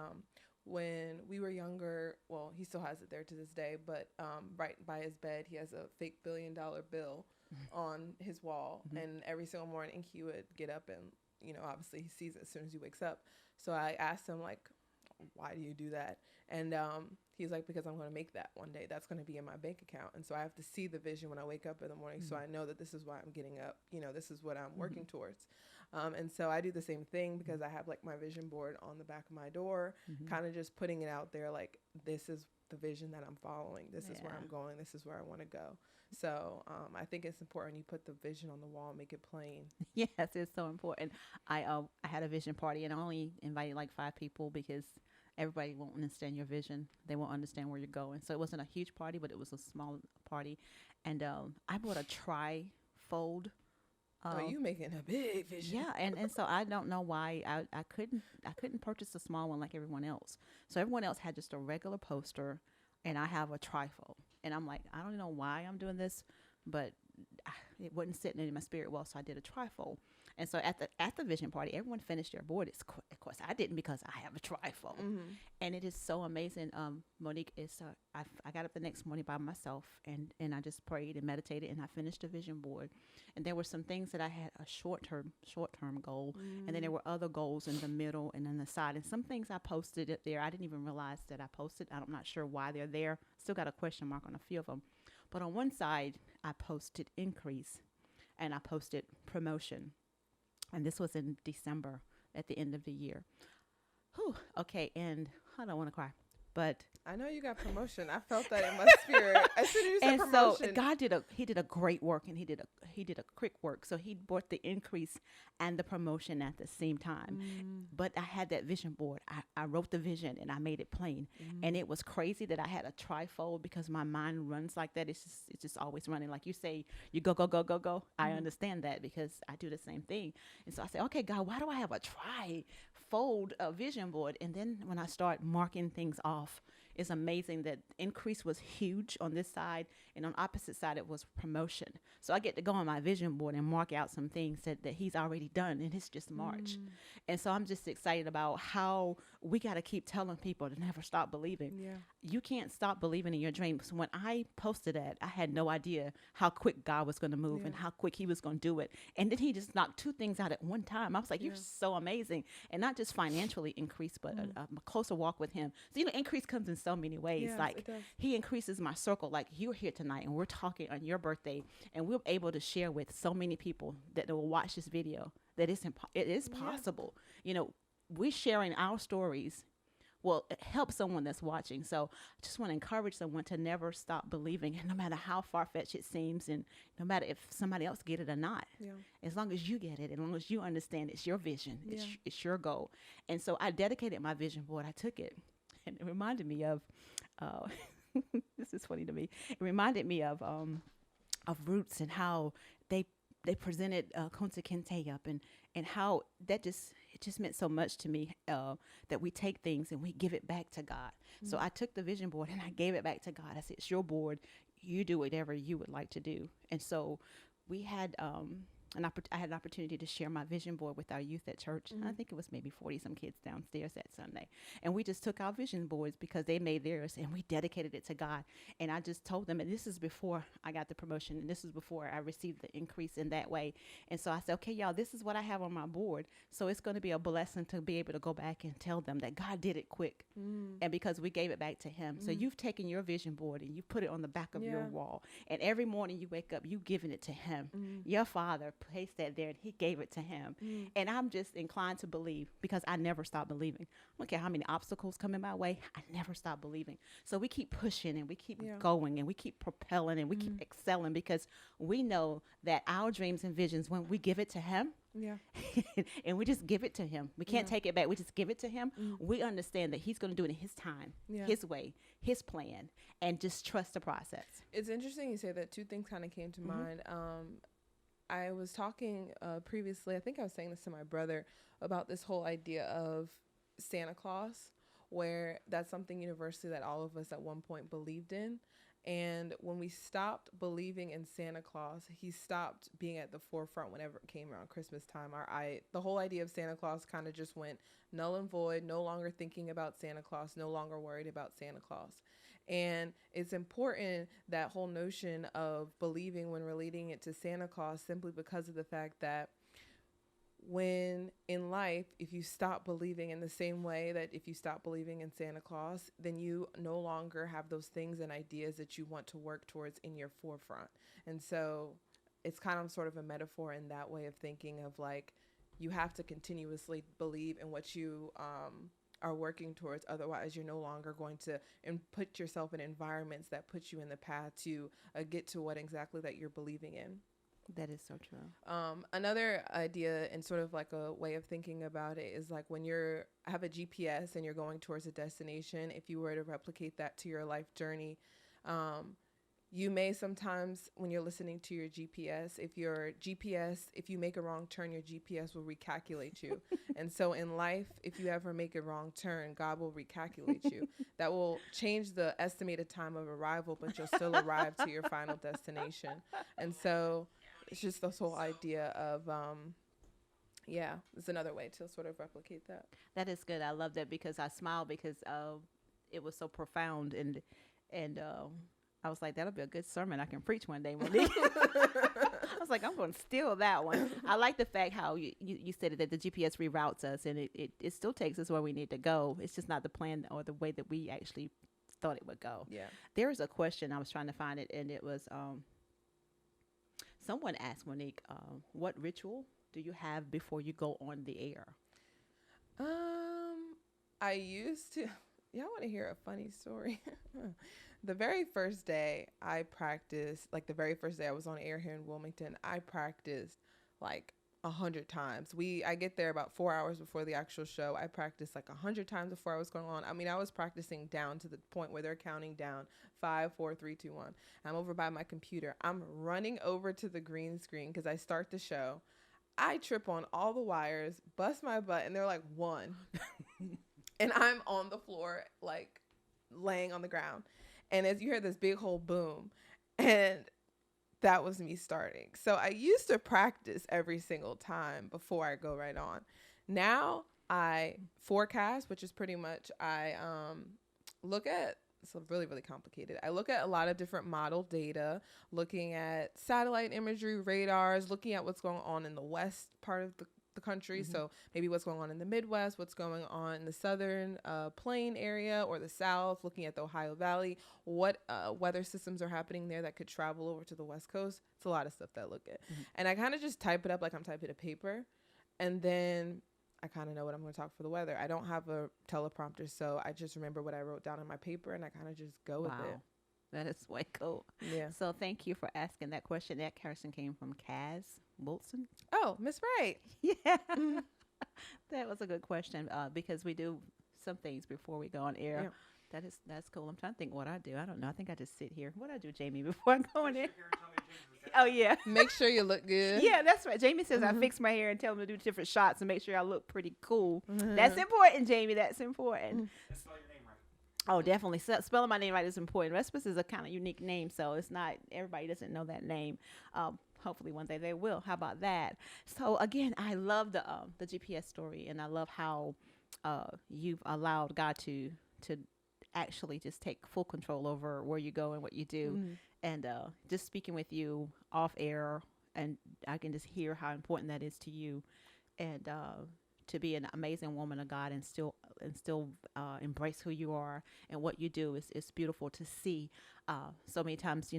when we were younger, well, he still has it there to this day, but right by his bed, he has a fake $1 billion bill on his wall. And every single morning he would get up and, obviously he sees it as soon as he wakes up. So I asked him, like, why do you do that? And he's like, because I'm going to make that one day. That's going to be in my bank account. And so I have to see the vision when I wake up in the morning. So I know that this is why I'm getting up. This is what I'm working towards. And so I do the same thing because I have like my vision board on the back of my door, kind of just putting it out there. Like, this is the vision that I'm following. This is where Yeah. I'm going. This is where I want to go. So I think it's important you put the vision on the wall, make it plain. Yes, it's so important. I had a vision party, and I only invited like 5 people, because everybody won't understand your vision. They won't understand where you're going. So it wasn't a huge party, but it was a small party. And I bought a trifold. Oh, you making a big vision. Yeah, and so I don't know why I couldn't purchase a small one like everyone else. So everyone else had just a regular poster, and I have a trifold. And I'm like, I don't know why I'm doing this, but it wasn't sitting in my spirit well, so I did a trifold. And so at the vision party, everyone finished their board. Of course, I didn't, because I have a trifold. And it is so amazing. Monique, I got up the next morning by myself, and I just prayed and meditated, and I finished the vision board. And there were some things that I had a short term goal, and then there were other goals in the middle and on the side. And some things I posted it there. I didn't even realize that I posted. I'm not sure why they're there. Still got a question mark on a few of them. But on one side, I posted increase, and I posted promotion. And this was in December at the end of the year. Whew, okay, and I don't want to cry, but I know you got promotion. I felt that in my spirit. As soon as you said and promotion. so God did a great work, and he did a quick work. So he brought the increase and the promotion at the same time. But I had that vision board. I wrote the vision, and I made it plain. And it was crazy that I had a trifold, because my mind runs like that. It's just always running. Like you say, you go, go, go, go, go. I understand that, because I do the same thing. And so I said, okay, God, why do I have a trifold vision board? And then when I start marking things off, it's amazing that increase was huge on this side, and on opposite side it was promotion. So I get to go on my vision board and mark out some things that he's already done, and it's just March. And so I'm just excited about how we got to keep telling people to never stop believing. Yeah. You can't stop believing in your dreams. When I posted that, I had no idea how quick God was going to move and how quick he was going to do it. And then he just knocked 2 things out at one time. I was like, you're so amazing. And not just financially increase, but a closer walk with him. So, increase comes in so many ways. Yes, like it does. he increases my circle. Like, you're here tonight and we're talking on your birthday, and we're able to share with so many people that will watch this video that it is possible. We're sharing our stories will help someone that's watching. So I just want to encourage someone to never stop believing, and no matter how far fetched it seems, and no matter if somebody else get it or not, Yeah. as long as you get it, as long as you understand it's your vision, Yeah. it's your goal. And so I dedicated my vision board. I took it, and it reminded me of. Uh, this is funny to me. It reminded me of Roots and how they they presented Kunta Kinte up, and how that just it just meant so much to me, that we take things and we give it back to God. So I took the vision board and I gave it back to God. I said, "It's your board. You do whatever you would like to do." And so we had I had an opportunity to share my vision board with our youth at church. I think it was maybe 40 some kids downstairs that Sunday. And we just took our vision boards because they made theirs and we dedicated it to God. And I just told them, and this is before I got the promotion, and this is before I received the increase in that way. And so I said, "Okay, y'all, this is what I have on my board. So it's going to be a blessing to be able to go back and tell them that God did it quick." And because we gave it back to Him. So you've taken your vision board and you put it on the back of your Yeah. wall. And every morning you wake up, you giving it to Him. Your Father placed that there and He gave it to Him. And I'm just inclined to believe because I never stop believing. I don't care how many obstacles come in my way, I never stop believing. So we keep pushing and we keep Yeah. going and we keep propelling and we keep excelling because we know that our dreams and visions, when we give it to Him, Yeah. and we just give it to Him. We can't Yeah. take it back. We just give it to Him. We understand that He's going to do it in His time, Yeah. His way, His plan, and just trust the process. It's interesting you say that. Two things kind of came to mind. I was talking previously, I think I was saying this to my brother, about this whole idea of Santa Claus, where that's something universally that all of us at one point believed in. And when we stopped believing in Santa Claus, he stopped being at the forefront whenever it came around Christmas time. The whole idea of Santa Claus kind of just went null and void, no longer thinking about Santa Claus, no longer worried about Santa Claus. And it's important, that whole notion of believing when relating it to Santa Claus, simply because of the fact that when in life, if you stop believing in the same way that if you stop believing in Santa Claus, then you no longer have those things and ideas that you want to work towards in your forefront. And so it's kind of sort of a metaphor in that way of thinking of like, you have to continuously believe in what you are working towards. Otherwise, you're no longer going to put yourself in environments that put you in the path to get to what exactly that you're believing in. That is so true. Another idea and sort of like a way of thinking about it is like when you're have a GPS and you're going towards a destination, if you were to replicate that to your life journey, you may sometimes, when you're listening to your GPS, if you make a wrong turn, your GPS will recalculate you. And so in life, if you ever make a wrong turn, God will recalculate you. That will change the estimated time of arrival, but you'll still arrive to your final destination. And so it's just this whole idea of, it's another way to sort of replicate that. That is good. I love that because I smiled because it was so profound, and I was like, that'll be a good sermon I can preach one day, Monique. I was like, I'm going to steal that one. I like the fact how you said that the GPS reroutes us, and it still takes us where we need to go. It's just not the plan or the way that we actually thought it would go. Yeah. There was a question, I was trying to find it, and it was someone asked Monique, what ritual do you have before you go on the air? I used to. Y'all want to hear a funny story? The very first day I practiced, like the very first day I was on air here in Wilmington, I practiced like 100 times. I get there about 4 hours before the actual show. I practiced like 100 times before I was going on. I mean, I was practicing down to the point where they're counting down 5, 4, 3, 2, 1. I'm over by my computer. I'm running over to the green screen because I start the show. I trip on all the wires, bust my butt, and they're like 1. And I'm on the floor, like laying on the ground. And as you hear this big whole boom, and that was me starting. So I used to practice every single time before I go right on. Now I forecast, which is pretty much, I look at, it's really, really complicated. I look at a lot of different model data, looking at satellite imagery, radars, looking at what's going on in the west part of the country. So maybe what's going on in the Midwest, what's going on in the southern plain area or the South, looking at the Ohio Valley, what weather systems are happening there that could travel over to the West Coast. It's a lot of stuff that I look at. And I kind of just type it up like I'm typing a paper. And then I kind of know what I'm going to talk for the weather. I don't have a teleprompter, so I just remember what I wrote down on my paper, and I kind of just go with it. That is way cool. Yeah. So thank you for asking that question. That question came from Kaz Wilson. Oh, Miss Wright. Yeah. That was a good question because we do some things before we go on air. Yeah. That's cool. I'm trying to think what I do. I don't know. I think I just sit here. What do I do, Jamie, before I go on air? Oh, yeah. Make sure you look good. Yeah, that's right. Jamie says I fix my hair and tell him to do different shots and make sure I look pretty cool. That's important, Jamie. That's important. Spell your name right. Oh, definitely. Spelling my name right is important. Respus is a kind of unique name, so it's not everybody doesn't know that name. Hopefully one day they will. How about that? So again, I love the GPS story, and I love how you've allowed God to actually just take full control over where you go and what you do. And just speaking with you off air, and I can just hear how important that is to you, and to be an amazing woman of God and still embrace who you are and what you do is beautiful to see. So many times, they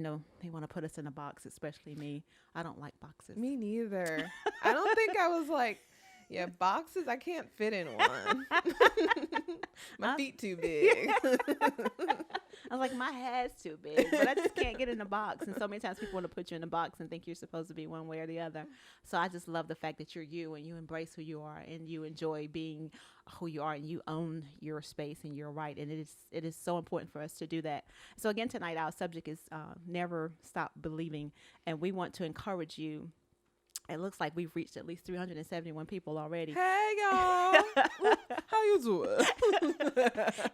want to put us in a box, especially me. I don't like boxes. Me neither. I don't think I was like, yeah, boxes, I can't fit in one. My feet too big. I was like, my head's too big, but I just can't get in a box. And so many times people want to put you in a box and think you're supposed to be one way or the other. So I just love the fact that you're you and you embrace who you are and you enjoy being who you are and you own your space and you're right. And it is so important for us to do that. So again, tonight, our subject is never stop believing. And we want to encourage you. It looks like we've reached at least 371 people already. Hey, y'all. How you doing?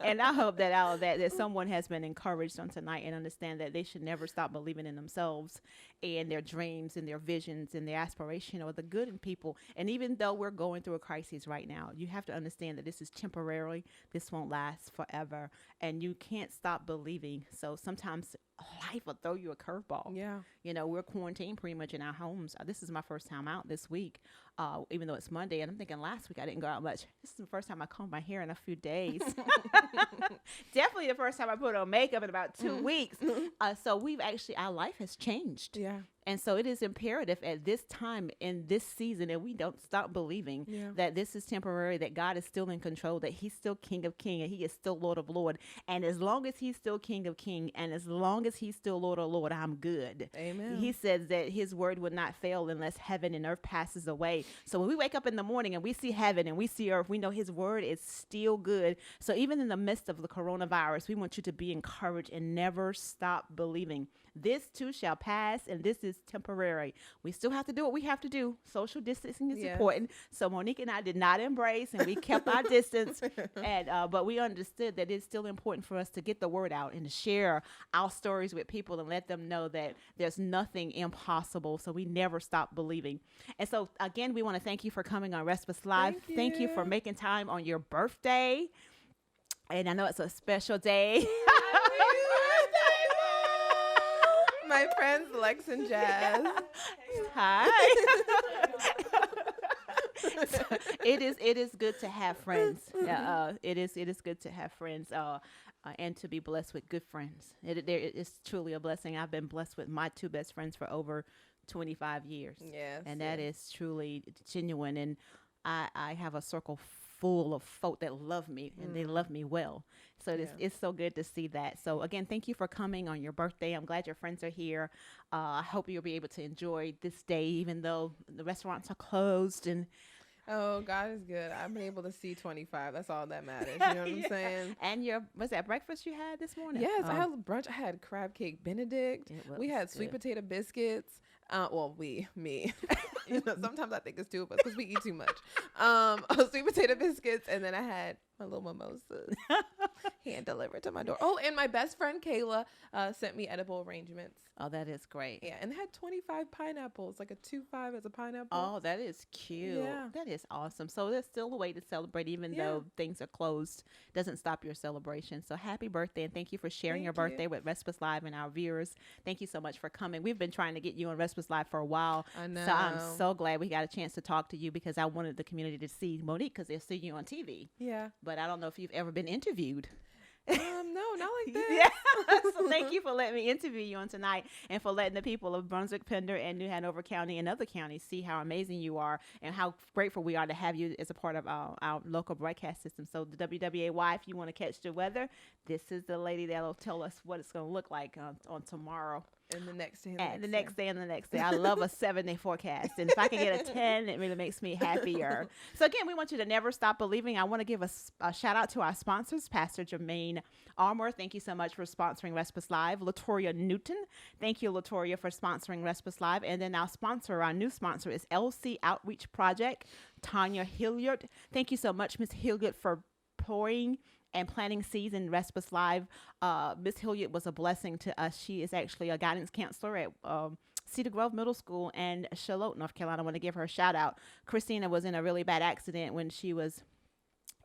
And I hope that out of that someone has been encouraged on tonight and understand that they should never stop believing in themselves and their dreams and their visions and their aspiration or the good in people. And even though we're going through a crisis right now, you have to understand that this is temporary. This won't last forever. And you can't stop believing. So sometimes life will throw you a curveball. Yeah. We're quarantined pretty much in our homes. This is my first time out this week, even though it's Monday. And I'm thinking last week I didn't go out much. This is the first time I combed my hair in a few days. Definitely the first time I put on makeup in about 2 weeks. So our life has changed. Yeah. And so it is imperative at this time in this season that we don't stop believing that this is temporary, that God is still in control, that he's still King of King and he is still Lord of Lord. And as long as he's still King of King and as long as he's still Lord of Lord, I'm good. Amen. He says that his word would not fail unless heaven and earth passes away. So when we wake up in the morning and we see heaven and we see earth, we know his word is still good. So even in the midst of the coronavirus, we want you to be encouraged and never stop believing. This too shall pass, and this is temporary. We still have to do what we have to do. Social distancing is important. So Monique and I did not embrace, and we kept our distance. And but we understood that it's still important for us to get the word out and to share our stories with people and let them know that there's nothing impossible. So we never stop believing. And so again, we want to thank you for coming on Respus Live. Thank you for making time on your birthday. And I know it's a special day. My friends Lex and Jazz. Hi. It is good to have friends. It is good to have friends and to be blessed with good friends. It is truly a blessing. I've been blessed with my two best friends for over 25 years. Yes. And that is truly genuine. And I have a circle full of folk that love me and they love me well. So it's so good to see that. So again, thank you for coming on your birthday. I'm glad your friends are here. I hope you'll be able to enjoy this day, even though the restaurants are closed. And oh, God is good. I've been able to see 25. That's all that matters. You know what I'm saying? And was that breakfast you had this morning? Yes, I had brunch. I had crab cake Benedict. We had sweet good. potato biscuits. Me. Sometimes I think it's two of us because we eat too much. Sweet potato biscuits, and then I had my little mimosas hand delivered to my door. Oh, and my best friend Kayla sent me edible arrangements. Oh, that is great. Yeah, and they had 25 pineapples, like a 2-5 as a pineapple. Oh, that is cute. Yeah. That is awesome. So there's still a way to celebrate, even though things are closed. Doesn't stop your celebration. So happy birthday, and thank you for sharing your birthday with Respus Live and our viewers. Thank you so much for coming. We've been trying to get you on Respus Live for a while. I know. So I'm so glad we got a chance to talk to you because I wanted the community to see Monique because they'll see you on TV. Yeah. But I don't know if you've ever been interviewed. No, not like this. Yeah. So thank you for letting me interview you on tonight and for letting the people of Brunswick, Pender, and New Hanover County and other counties see how amazing you are and how grateful we are to have you as a part of our local broadcast system. So the WWAY, if you want to catch the weather, this is the lady that'll tell us what it's going to look like on tomorrow. And the next day, And the next day, and the next day. I love a 7-day forecast. And if I can get a 10, it really makes me happier. So, again, we want you to never stop believing. I want to give a shout out to our sponsors, Pastor Jermaine Armour. Thank you so much for sponsoring Respus Live. Latoria Newton. Thank you, Latoria, for sponsoring Respus Live. And then our new sponsor is LC Outreach Project, Tanya Hilliard. Thank you so much, Miss Hilliard, for pouring and planting seeds in Respus Live. Miss Hilliard was a blessing to us. She is actually a guidance counselor at Cedar Grove Middle School and Charlotte, North Carolina. I want to give her a shout out. Christina was in a really bad accident when she was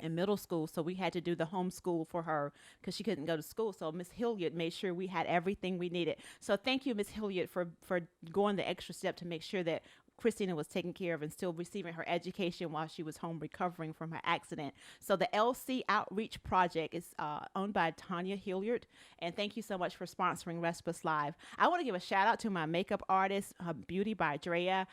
in middle school, so we had to do the homeschool for her because she couldn't go to school. So Miss Hilliard made sure we had everything we needed. So thank you, Miss Hilliard, for going the extra step to make sure that Christina was taken care of and still receiving her education while she was home recovering from her accident. So the LC Outreach Project is owned by Tanya Hilliard. And thank you so much for sponsoring Respus Live. I want to give a shout out to my makeup artist, Beauty by Drea.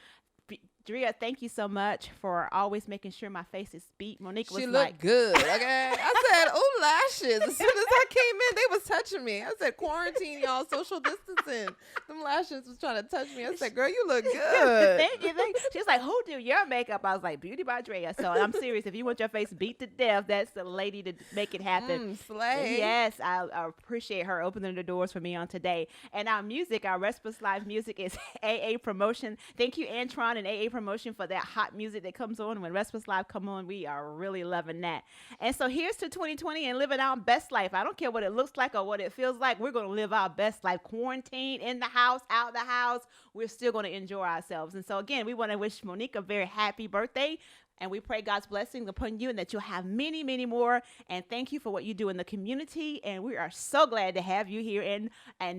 Drea, thank you so much for always making sure my face is beat. Monique was she like, looked good. Okay, I said, "Oh, lashes!" As soon as I came in, they was touching me. I said, "Quarantine, y'all, social distancing." Them lashes was trying to touch me. I said, "Girl, you look good." Thank you. She was like, "Who do your makeup?" I was like, "Beauty by Drea." So I'm serious. If you want your face beat to death, that's the lady to make it happen. Slay. Yes, I appreciate her opening the doors for me on today. And our music, our Respus Live music, is AA Promotion. Thank you, Antron and AA Promotion, for that hot music that comes on when Respus Live come on. We are really loving that. And so here's to 2020 and living our best life. I don't care what it looks like or what it feels like. We're going to live our best life. Quarantine, in the house, out the house. We're still going to enjoy ourselves. And so again, we want to wish Monique a very happy birthday. And we pray God's blessings upon you and that you'll have many, many more. And thank you for what you do in the community. And we are so glad to have you here in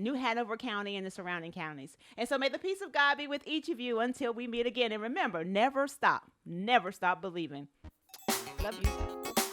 New Hanover County and the surrounding counties. And so may the peace of God be with each of you until we meet again. And remember, never stop believing. Love you.